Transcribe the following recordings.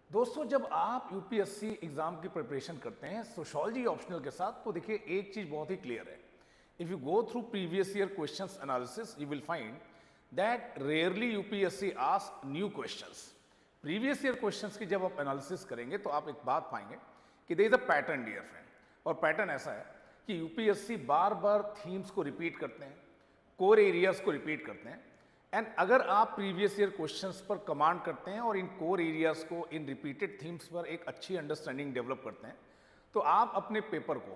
दोस्तों जब आप यूपीएससी एग्जाम की प्रिपरेशन करते हैं सोशोलॉजी ऑप्शनल के साथ तो देखिए एक चीज बहुत ही क्लियर है। If you go through previous year questions analysis you will find that rarely UPSC ask new questions. Previous year questions की जब आप एनालिसिस करेंगे तो आप एक बात पाएंगे कि there is a pattern dear friend, और पैटर्न ऐसा है कि यूपीएससी बार बार थीम्स को रिपीट करते हैं, कोर एरियाज को रिपीट करते हैं। एंड अगर आप प्रीवियस ईयर क्वेश्चंस पर कमांड करते हैं और इन कोर एरियाज को इन रिपीटेड थीम्स पर एक अच्छी अंडरस्टैंडिंग डेवलप करते हैं तो आप अपने पेपर को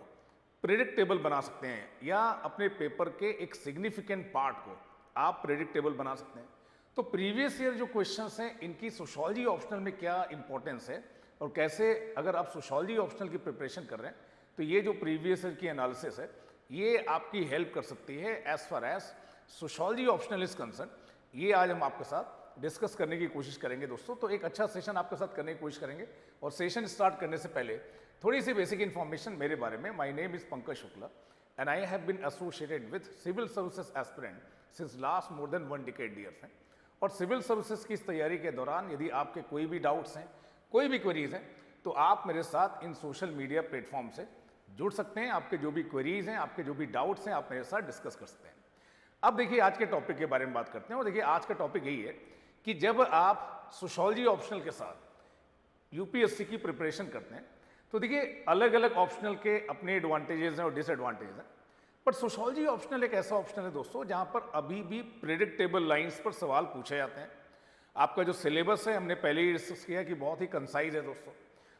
प्रेडिक्टेबल बना सकते हैं, या अपने पेपर के एक सिग्निफिकेंट पार्ट को आप प्रेडिक्टेबल बना सकते हैं। तो प्रीवियस ईयर जो क्वेश्चंस हैं इनकी सोशोलॉजी ऑप्शनल में क्या इंपॉर्टेंस है और कैसे अगर आप सोशोलॉजी ऑप्शनल की प्रिपरेशन कर रहे हैं तो ये जो प्रीवियस ईयर की एनालिसिस है ये आपकी हेल्प कर सकती है as far as sociology optional is concern. ये आज हम आपके साथ डिस्कस करने की कोशिश करेंगे दोस्तों। तो एक अच्छा सेशन आपके साथ करने की कोशिश करेंगे, और सेशन स्टार्ट करने से पहले थोड़ी सी बेसिक इन्फॉर्मेशन मेरे बारे में। My name is Pankaj Shukla and I have been associated with civil services aspirant since last more than 1 decade dear friend. और सिविल सर्विसेज की इस तैयारी के दौरान यदि आपके कोई भी डाउट्स हैं, कोई भी क्वेरीज हैं, तो आप मेरे साथ इन सोशल मीडिया प्लेटफॉर्म से जुड़ सकते हैं। आपके जो भी क्वेरीज हैं, आपके जो भी डाउट्स हैं, आप मेरे साथ डिस्कस कर सकते हैं। अब देखिए आज के टॉपिक के बारे में बात करते हैं, और देखिए आज का टॉपिक यही है कि जब आप सोशोलॉजी ऑप्शनल के साथ यूपीएससी की प्रिपरेशन करते हैं तो देखिए अलग अलग ऑप्शनल के अपने एडवांटेजेस हैं और डिसएडवांटेजेस हैं। बट सोशोलॉजी ऑप्शनल एक ऐसा ऑप्शनल है दोस्तों जहां पर अभी भी प्रेडिक्टेबल लाइंस पर सवाल पूछे जाते हैं। आपका जो सिलेबस है हमने पहले ही डिस्कस किया कि बहुत ही कंसाइज है दोस्तों।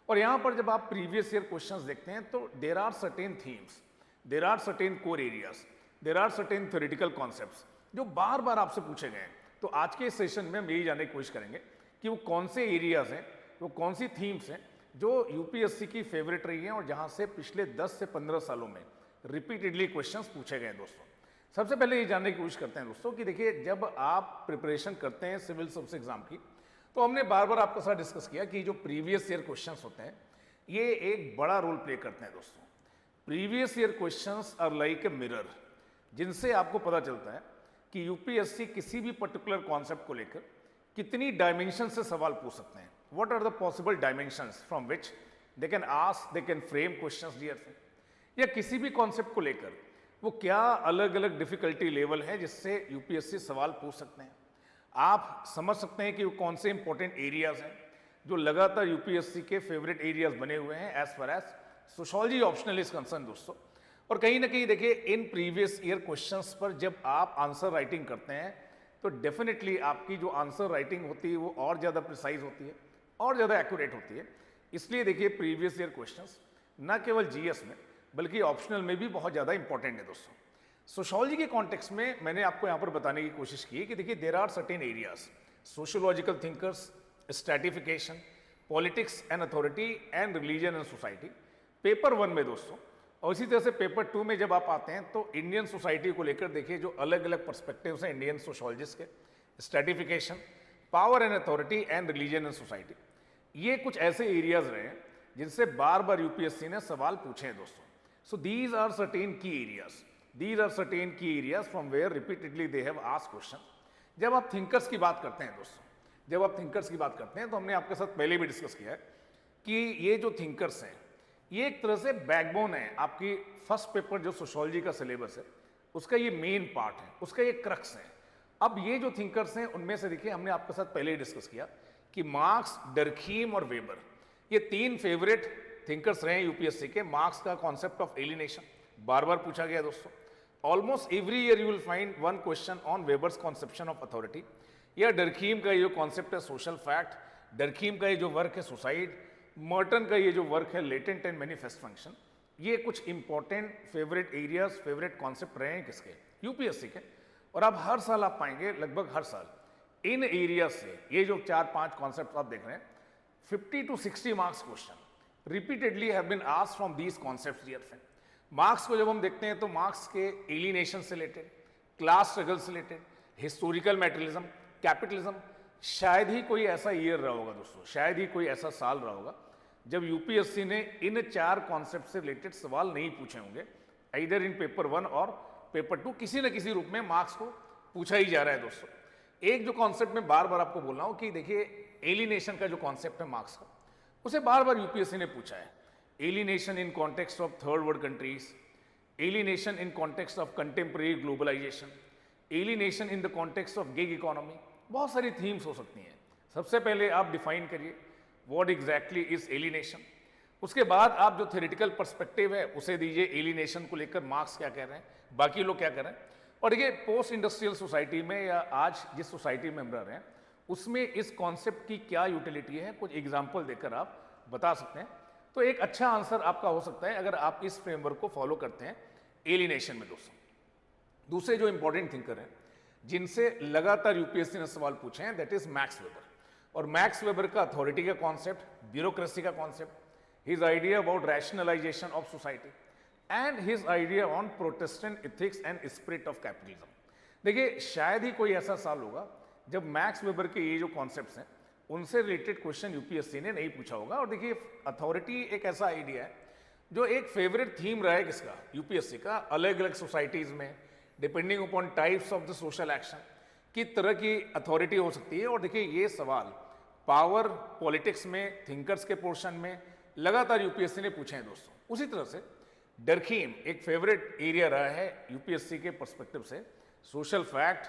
और यहां पर जब आप प्रीवियस ईयर क्वेश्चंस देखते हैं तो there are certain themes, there are certain core areas, there are certain theoretical concepts जो बार बार आपसे पूछे गए हैं। तो आज के सेशन में हम यही जानने की कोशिश करेंगे कि वो कौन से एरियाज हैं, वो कौन सी थीम्स हैं जो यूपीएससी की फेवरेट रही हैं और जहां से पिछले 10 से 15 सालों में रिपीटेडली क्वेश्चंस पूछे गए हैं दोस्तों। सबसे पहले ये जानने की कोशिश करते हैं दोस्तों कि देखिए जब आप प्रिपरेशन करते हैं सिविल सर्विस एग्जाम की तो हमने बार बार आपके साथ डिस्कस किया कि जो प्रीवियस ईयर क्वेश्चंस होते हैं ये एक बड़ा रोल प्ले करते हैं दोस्तों। Previous year questions are like a mirror, जिनसे आपको पता चलता है कि यूपीएससी किसी भी पर्टिकुलर कॉन्सेप्ट को लेकर कितनी डायमेंशन से सवाल पूछ सकते हैं। What are the possible dimensions from which they can ask, they can frame questions dear friend. या किसी भी कॉन्सेप्ट को लेकर वो क्या अलग अलग डिफिकल्टी लेवल है जिससे यूपीएससी सवाल पूछ सकते हैं। आप समझ सकते हैं कि वो कौन से इंपॉर्टेंट एरियाज हैं जो लगातार यूपीएससी के फेवरेट एरियाज बने हुए हैं as far as sociology optional is concern दोस्तों। और कहीं ना कहीं देखिए इन प्रीवियस ईयर क्वेश्चंस पर जब आप आंसर राइटिंग करते हैं तो डेफिनेटली आपकी जो आंसर राइटिंग होती है वो और ज़्यादा प्रिसाइज होती है और ज़्यादा एक्यूरेट होती है। इसलिए देखिए प्रीवियस ईयर क्वेश्चंस न केवल जीएस में बल्कि ऑप्शनल में भी बहुत ज़्यादा इंपॉर्टेंट है दोस्तों। सोशोलॉजी के कॉन्टेक्स्ट में मैंने आपको यहाँ पर बताने की कोशिश की कि देखिए there are certain areas, sociological thinkers, stratification, politics and authority and religion and society paper 1 में दोस्तों। और इसी तरह से पेपर 2 में जब आप आते हैं तो इंडियन सोसाइटी को लेकर देखिए जो अलग अलग पर्सपेक्टिव्स हैं इंडियन सोशोलॉजिस्ट के, stratification, power and authority and religion and society, ये कुछ ऐसे एरियाज रहे हैं जिनसे बार बार यूपीएससी ने सवाल पूछे हैं दोस्तों। So these are certain key areas, these are certain key areas from where repeatedly they have asked question. जब आप थिंकर्स की बात करते हैं दोस्तों, जब आप थिंकर्स की बात करते हैं तो हमने आपके साथ पहले भी डिस्कस किया है कि ये जो थिंकर्स हैं ये एक तरह से बैकबोन है आपकी फर्स्ट पेपर जो सोशोलॉजी का सिलेबस है उसका ये मेन पार्ट है, उसका ये क्रक्स है। अब ये जो थिंकर्स हैं उनमें से देखिए हमने आपके साथ पहले ही डिस्कस किया कि मार्क्स, डर्खीम और वेबर ये 3 फेवरेट थिंकर्स रहे हैं यूपीएससी के। मार्क्स का कॉन्सेप्ट ऑफ एलिनेशन बार बार पूछा गया दोस्तों। Almost every year you will find 1 question on Weber's conception of authority. या डर्खीम का ये जो कॉन्सेप्ट है सोशल फैक्ट, डर्खीम का ये जो वर्क है सुसाइड, मर्टन का ये जो वर्क है लेटेंट एंड मैनिफेस्ट फंक्शन, ये कुछ important favourite areas, favourite concept रहे हैं किसके, यूपीएससी के। और अब हर साल आप पाएंगे, लगभग हर साल इन एरियाज से ये जो 4-5 कॉन्सेप्ट आप देख रहे हैं 50 to 60 marks question repeatedly have been asked from these concepts dear friend. Marks को जब हम देखते हैं तो मार्क्स के एलिनेशन से रिलेटेड, क्लास स्ट्रगल से रिलेटेड, हिस्टोरिकल मैटेरियलिज्म, कैपिटलिज्म, शायद ही कोई ऐसा ईयर रहा होगा दोस्तों, शायद ही कोई ऐसा साल रहा होगा जब यूपीएससी ने इन 4 कॉन्सेप्ट से रिलेटेड सवाल नहीं पूछे होंगे। आइदर इन पेपर 1 और पेपर 2 किसी न किसी रूप में मार्क्स को पूछा ही जा रहा है दोस्तों। एक जो कॉन्सेप्ट में बार बार आपको बोल रहा हूं कि देखिए एलिनेशन का जो कॉन्सेप्ट है मार्क्स का, उसे बार बार यूपीएससी ने पूछा है। Alienation in context of third world countries, alienation in context of contemporary globalisation, alienation in the context of gig economy, बहुत सारी थीम्स हो सकती हैं। सबसे पहले आप डिफाइन करिए व्हाट एग्जैक्टली इज एलिनेशन। उसके बाद आप जो थ्योरेटिकल पर्सपेक्टिव है उसे दीजिए, एलिनेशन को लेकर मार्क्स क्या कह रहे हैं, बाकी लोग क्या कह रहे हैं। और देखिए पोस्ट इंडस्ट्रियल सोसाइटी में या आज जिस सोसाइटी में हम रह रहे हैं उसमें इस कॉन्सेप्ट की क्या यूटिलिटी है, कुछ एग्जाम्पल देकर आप बता सकते हैं। तो एक अच्छा आंसर आपका हो सकता है अगर आप इस फ्रेमवर्क को फॉलो करते हैं एलिनेशन में। दोस्तों दूसरे जो इंपॉर्टेंट थिंकर हैं जिनसे लगातार यूपीएससी ने सवाल पूछे हैं दैट इज मैक्स वेबर। और मैक्स वेबर का अथॉरिटी का कॉन्सेप्ट, ब्यूरोक्रेसी का concept, his idea about rationalisation of society and his idea on Protestant ethics and spirit of capitalism. देखिए शायद ही कोई ऐसा साल होगा जब मैक्स वेबर के ये जो कॉन्सेप्ट्स हैं उनसे रिलेटेड क्वेश्चन यूपीएससी ने नहीं पूछा होगा। और देखिए अथॉरिटी एक ऐसा आइडिया है जो एक फेवरेट थीम रहा है किसका, यूपीएससी का। अलग अलग सोसाइटीज में depending upon types of the social action की तरह की अथॉरिटी हो सकती है। और देखिए ये सवाल पावर पॉलिटिक्स में, थिंकर्स के पोर्शन में लगातार यूपीएससी ने पूछे हैं दोस्तों। उसी तरह से डरखीम एक फेवरेट एरिया रहा है यूपीएससी के पर्सपेक्टिव से। Social fact,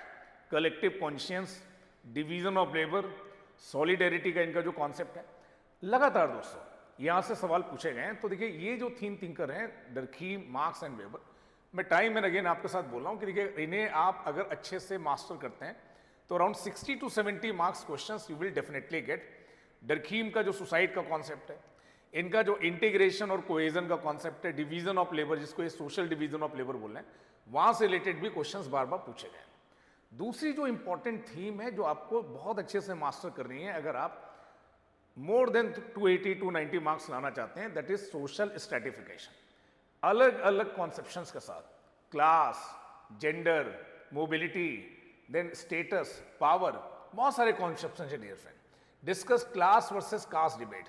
collective conscience, division of labour, solidarity का इनका जो कॉन्सेप्ट है, लगातार दोस्तों यहाँ से सवाल पूछे गए हैं। तो देखिए ये जो थीम थिंकर हैं डरखीम, मार्क्स एंड वेबर, मैं टाइम एंड अगेन आपके साथ बोल रहा हूँ कि देखिए इन्हें आप अगर अच्छे से मास्टर करते हैं तो around 60 to 70 marks questions you will definitely get. Durkheim का जो सुसाइड का कॉन्सेप्ट है, इनका जो इंटीग्रेशन और कोहेजन का कॉन्सेप्ट है, डिवीजन ऑफ लेबर जिसको ये सोशल डिवीजन ऑफ लेबर बोल रहे हैं, वहां से रिलेटेड भी क्वेश्चंस बार बार पूछे गए। दूसरी जो इंपॉर्टेंट थीम है जो आपको बहुत अच्छे से मास्टर करनी है अगर आप मोर देन 280 to 90 मार्क्स लाना चाहते हैं, दैट इज सोशल स्ट्रैटिफिकेशन। अलग अलग कॉन्सेप्शंस के साथ class, gender, mobility, then status, power, बहुत सारे कॉन्सेप्शन है dear friend. Discuss class versus caste debate,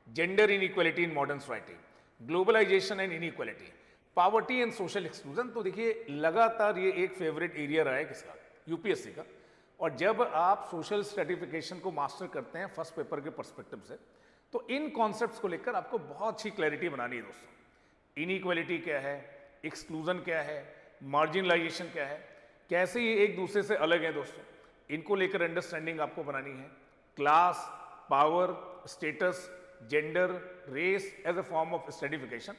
gender inequality in modern society, globalisation and inequality, poverty and social exclusion. तो देखिए लगातार ये एक फेवरेट एरिया रहा है किसका, यूपीएससी का। और जब आप सोशल स्ट्रैटिफिकेशन को मास्टर करते हैं फर्स्ट पेपर के पर्सपेक्टिव से, तो इन कॉन्सेप्ट्स को लेकर आपको बहुत अच्छी क्लैरिटी बनानी है दोस्तों। इनइक्वालिटी क्या है, एक्सक्लूजन क्या है, मार्जिनलाइजेशन क्या है, कैसे ये एक दूसरे से अलग है दोस्तों, इनको लेकर अंडरस्टैंडिंग आपको बनानी है। Class, power, status, gender, race as a form of stratification,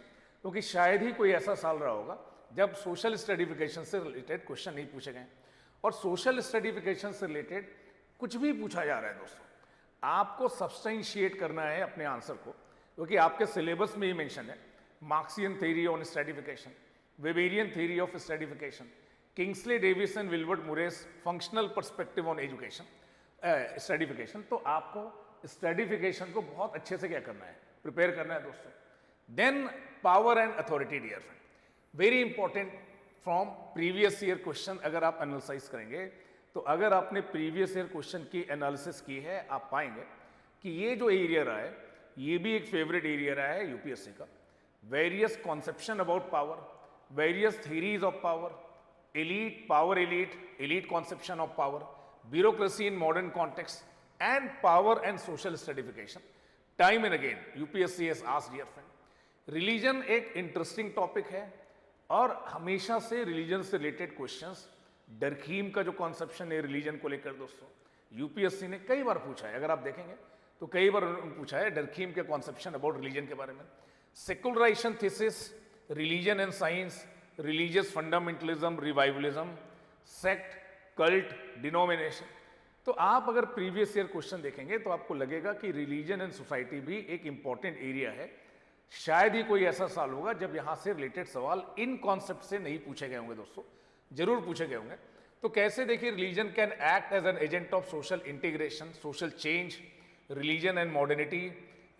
क्योंकि शायद ही कोई ऐसा साल रहा होगा जब सोशल स्ट्रैटिफिकेशन से रिलेटेड क्वेश्चन नहीं पूछे गए। और सोशल स्ट्रैटिफिकेशन से रिलेटेड कुछ भी पूछा जा रहा है दोस्तों, आपको सब्सटेंशिएट करना है अपने आंसर को, क्योंकि आपके सिलेबस में ही मेंशन है Marxian theory on stratification, Weberian theory of stratification, Kingsley Davis and Wilbert Moore's functional perspective on education stratification. तो आपको स्ट्रैटिफिकेशन को बहुत अच्छे से क्या करना है, प्रिपेयर करना है दोस्तों। Then power and authority dear friend, very important from previous year question. अगर आप एनालिसाइज करेंगे तो अगर आपने प्रीवियस ईयर क्वेश्चन की एनालिसिस की है, आप पाएंगे कि ये जो एरिया रहा है ये भी एक फेवरेट एरिया रहा है यूपीएससी का। Various conception about power, various theories of power, elite, power elite, elite conception of power, bureaucracy in modern context, and power and social stratification. Time and again, UPSC has asked, dear friend. Religion एक interesting topic है और हमेशा से religion से related questions, डरखीम का जो conception है religion को लेकर दोस्तों, यूपीएससी ने कई बार पूछा है। अगर आप देखेंगे तो कई बार उन्होंने पूछा है डरखीम के कॉन्सेप्शन अबाउट रिलीजन के बारे में। Secularization thesis, religion and science, religious fundamentalism, revivalism, sect, cult, denomination. तो आप अगर प्रीवियस ईयर क्वेश्चन देखेंगे तो आपको लगेगा कि रिलीजन एंड सोसाइटी भी एक इंपॉर्टेंट एरिया है। शायद ही कोई ऐसा साल होगा जब यहां से रिलेटेड सवाल इन कॉन्सेप्ट से नहीं पूछे गए होंगे दोस्तों, जरूर पूछे गए होंगे। तो कैसे देखिए, religion can act as an agent of social integration, social change, religion and modernity,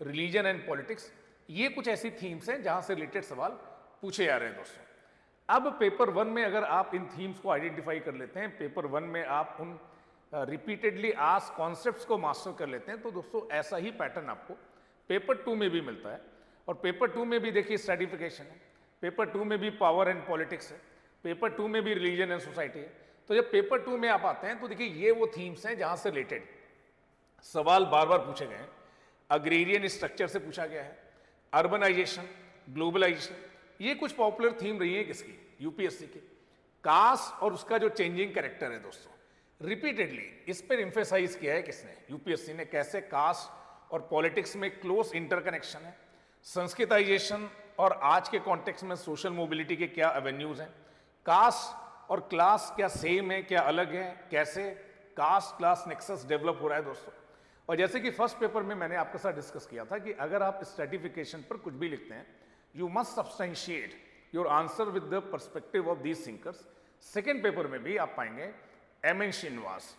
religion and politics, ये कुछ ऐसी थीम्स हैं जहां से रिलेटेड सवाल पूछे जा रहे हैं दोस्तों। अब पेपर 1 में अगर आप इन थीम्स को आइडेंटिफाई कर लेते हैं, पेपर 1 में आप उन रिपीटेडली आस्क कॉन्सेप्ट्स को मास्टर कर लेते हैं, तो दोस्तों ऐसा ही पैटर्न आपको पेपर 2 में भी मिलता है। और पेपर 2 में भी देखिए स्ट्रैटिफिकेशन है, पेपर 2 में भी पावर एंड पॉलिटिक्स है, पेपर 2 में भी रिलीजन एंड सोसाइटी है। तो जब पेपर 2 में आप आते हैं तो देखिए ये वो थीम्स हैं जहां से रिलेटेड सवाल बार बार पूछे गए हैं। अग्रेरियन स्ट्रक्चर से पूछा गया है, अर्बनाइजेशन, ग्लोबलाइजेशन, ये कुछ पॉपुलर थीम रही है किसकी, यूपीएससी की। कास्ट और उसका जो चेंजिंग कैरेक्टर है दोस्तों, रिपीटेडली इस पर इंफेसाइज किया है किसने, यूपीएससी ने, कैसे कास्ट और पॉलिटिक्स में क्लोज इंटरकनेक्शन है, संस्कृताइजेशन और आज के कॉन्टेक्स्ट में सोशल मोबिलिटी के क्या एवेन्यूज हैं, कास्ट और क्लास क्या सेम है क्या अलग है, कैसे कास्ट क्लास नेक्सस डेवलप हो रहा है दोस्तों। और जैसे कि फर्स्ट पेपर में मैंने आपके साथ डिस्कस किया था कि अगर आप स्ट्रेटिफिकेशन पर कुछ भी लिखते हैं, you must substantiate your answer with the perspective of these thinkers. Second paper में भी आप पाएंगे एमएन शिनवास,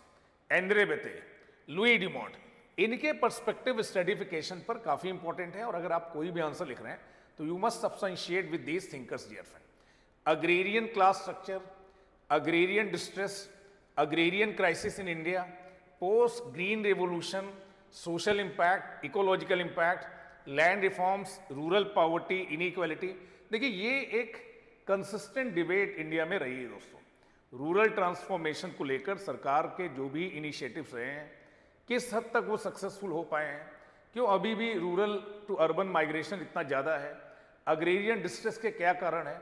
एंड्रे बेते, लुई डिमोंट, इनके पर्सपेक्टिव स्ट्रेटिफिकेशन पर काफी इंपॉर्टेंट है। और अगर आप कोई भी आंसर लिख रहे हैं तो you must substantiate with these thinkers dear friend. Agrarian class structure, agrarian distress, agrarian crisis in India, post green revolution, social impact, ecological impact, land reforms, rural poverty, inequality. देखिए ये एक कंसिस्टेंट डिबेट इंडिया में रही है दोस्तों। Rural transformation को लेकर सरकार के जो भी इनिशिएटिव्स रहे हैं, किस हद तक वो सक्सेसफुल हो पाए हैं, क्यों अभी भी रूरल टू अर्बन माइग्रेशन इतना ज़्यादा है, अग्रेरियन डिस्ट्रेस के क्या कारण है,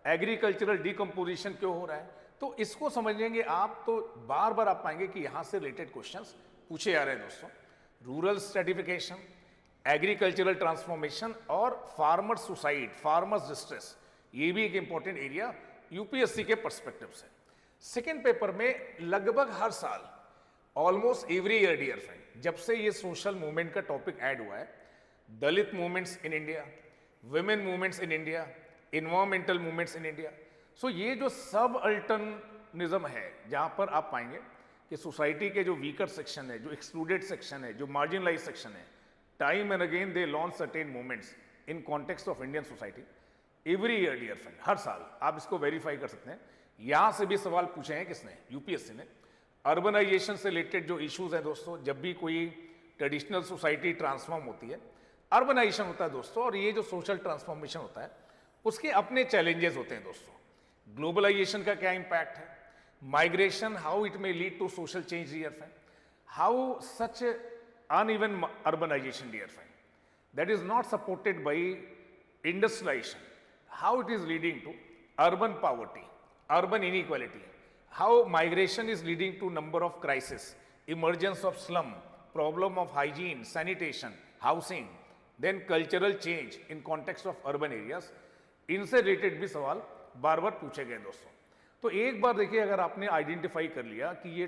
एग्रीकल्चरल डिकम्पोजिशन क्यों हो रहा है। तो इसको समझेंगे आप तो बार बार आप पाएंगे कि यहाँ से रिलेटेड क्वेश्चंस पूछे जा रहे हैं दोस्तों। रूरल स्ट्रेटिफिकेशन, एग्रीकल्चरल ट्रांसफॉर्मेशन और फार्मर सुसाइड, फार्मर्स डिस्ट्रेस, ये भी एक इंपॉर्टेंट एरिया यूपीएससी के पर्सपेक्टिव से। सेकेंड पेपर में लगभग हर साल, almost every year dear friend, जब से ये सोशल मूवमेंट का टॉपिक ऐड हुआ है, Dalit movements in India, women movements in India, environmental movements in India, so ये जो सब अल्टर्निज्म है, जहां पर आप पाएंगे कि सोसाइटी के जो वीकर सेक्शन है, जो एक्सक्लूडेड सेक्शन है, जो मार्जिनलाइज सेक्शन है, time and again they launch certain movements in context of Indian society every year dear friend, हर साल आप इसको वेरीफाई कर सकते हैं। यहां से भी सवाल पूछे हैं किसने, यूपीएससी ने। अर्बनाइजेशन से रिलेटेड जो इश्यूज हैं दोस्तों, जब भी कोई ट्रेडिशनल सोसाइटी ट्रांसफॉर्म होती है, अर्बनाइजेशन होता है दोस्तों, और ये जो सोशल ट्रांसफॉर्मेशन होता है उसके अपने चैलेंजेस होते हैं दोस्तों। ग्लोबलाइजेशन का क्या इंपैक्ट है, migration, how it may lead to social change dear friend, how such uneven urbanization dear friend that is not supported by industrialization, how it is leading to urban poverty, urban inequality, how migration is leading to number of crises, emergence of slum, problem of hygiene, sanitation, housing, then cultural change in context of urban areas। इनसे related भी सवाल बार बार पूछे गए दोस्तों। तो एक बार देखिए, अगर आपने आइडेंटिफाई कर लिया कि ये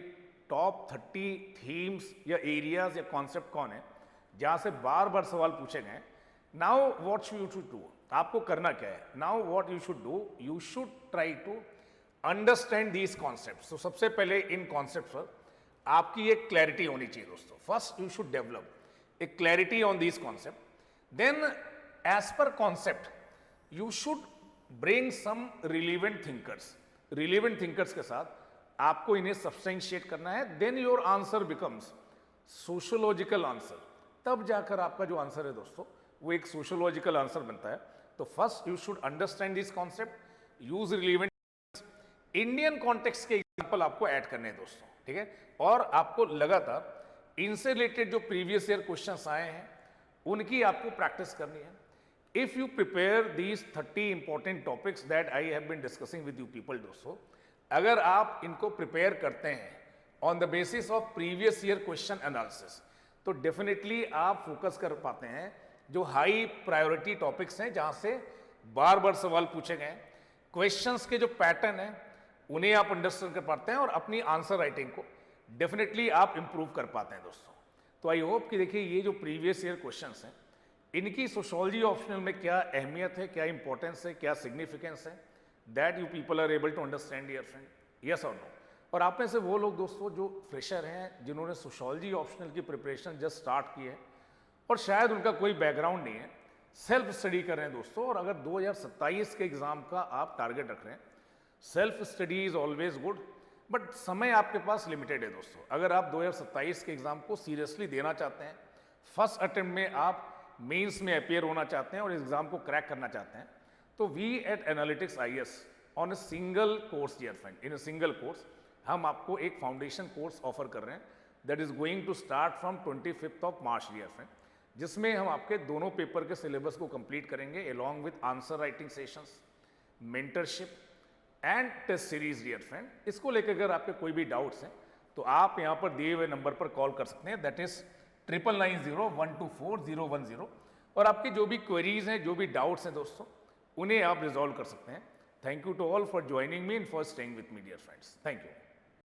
टॉप 30 थीम्स या एरियाज या कॉन्सेप्ट कौन है जहां से बार बार सवाल पूछे गए, now what you should do, आपको करना क्या है, now what you should do, you should try to understand these concepts. तो सबसे पहले इन कॉन्सेप्ट्स पर आपकी एक क्लैरिटी होनी चाहिए दोस्तों। First you should develop a clarity on these concept, then as per concept you should bring some relevant thinkers. Relevant thinkers के साथ आपको इन्हें सब्सटेंशिएट करना है, then your answer becomes sociological answer. तब जाकर आपका जो आंसर है दोस्तों वो एक सोशियोलॉजिकल आंसर बनता है। तो first you should understand this concept, use relevant, Indian context के एग्जांपल आपको ऐड करने हैं दोस्तों, ठीक है। और आपको लगातार इनसे रिलेटेड जो प्रीवियस ईयर क्वेश्चंस आए हैं उनकी आपको प्रैक्टिस करनी है। If you prepare these 30 important topics that I have been discussing with you people दोस्तों, अगर आप इनको प्रिपेयर करते हैं on the basis of previous year question analysis, तो डेफिनेटली आप फोकस कर पाते हैं जो हाई प्रायोरिटी टॉपिक्स हैं जहां से बार बार सवाल पूछे गए, क्वेश्चंस के जो पैटर्न है उन्हें आप अंडरस्टैंड कर पाते हैं और अपनी आंसर राइटिंग को डेफिनेटली आप इंप्रूव कर पाते हैं दोस्तों। तो आई होप कि देखिए ये जो प्रीवियस ईयर क्वेश्चंस हैं इनकी सोशियोलॉजी ऑप्शनल में क्या अहमियत है, क्या इंपॉर्टेंस है, क्या सिग्निफिकेंस है, that you people are able to understand dear friend, yes और नो। और आप में से वो लोग दोस्तों जो फ्रेशर हैं, जिन्होंने सोशियोलॉजी ऑप्शनल की प्रिपरेशन जस्ट स्टार्ट की है और शायद उनका कोई बैकग्राउंड नहीं है, सेल्फ स्टडी कर रहे हैं दोस्तों, और अगर 2027 के एग्जाम का आप टारगेट रख रहे हैं, self study is always good, but समय आपके पास लिमिटेड है दोस्तों। अगर आप 2027 के एग्जाम को सीरियसली देना चाहते हैं, फर्स्ट अटेम्प्ट में आप मेंस में अपियर होना चाहते हैं और एग्जाम को क्रैक करना चाहते हैं, तो we at analytics IAS on a single course dear friend, in a single course हम आपको एक फाउंडेशन कोर्स ऑफर कर रहे हैं that is going to start from 25th of March dear friend. जिसमें हम आपके दोनों पेपर के सिलेबस को कंप्लीट करेंगे along with answer writing sessions, mentorship and test series dear friend. इसको लेकर अगर आपके कोई भी डाउट्स हैं तो आप यहाँ पर दिए हुए नंबर पर कॉल कर सकते हैं, दैट इज 9990124010, और आपकी जो भी क्वेरीज हैं, जो भी डाउट्स हैं दोस्तों, उन्हें आप रिजॉल्व कर सकते हैं। Thank you to all for joining me and for staying with me dear friends. Thank you.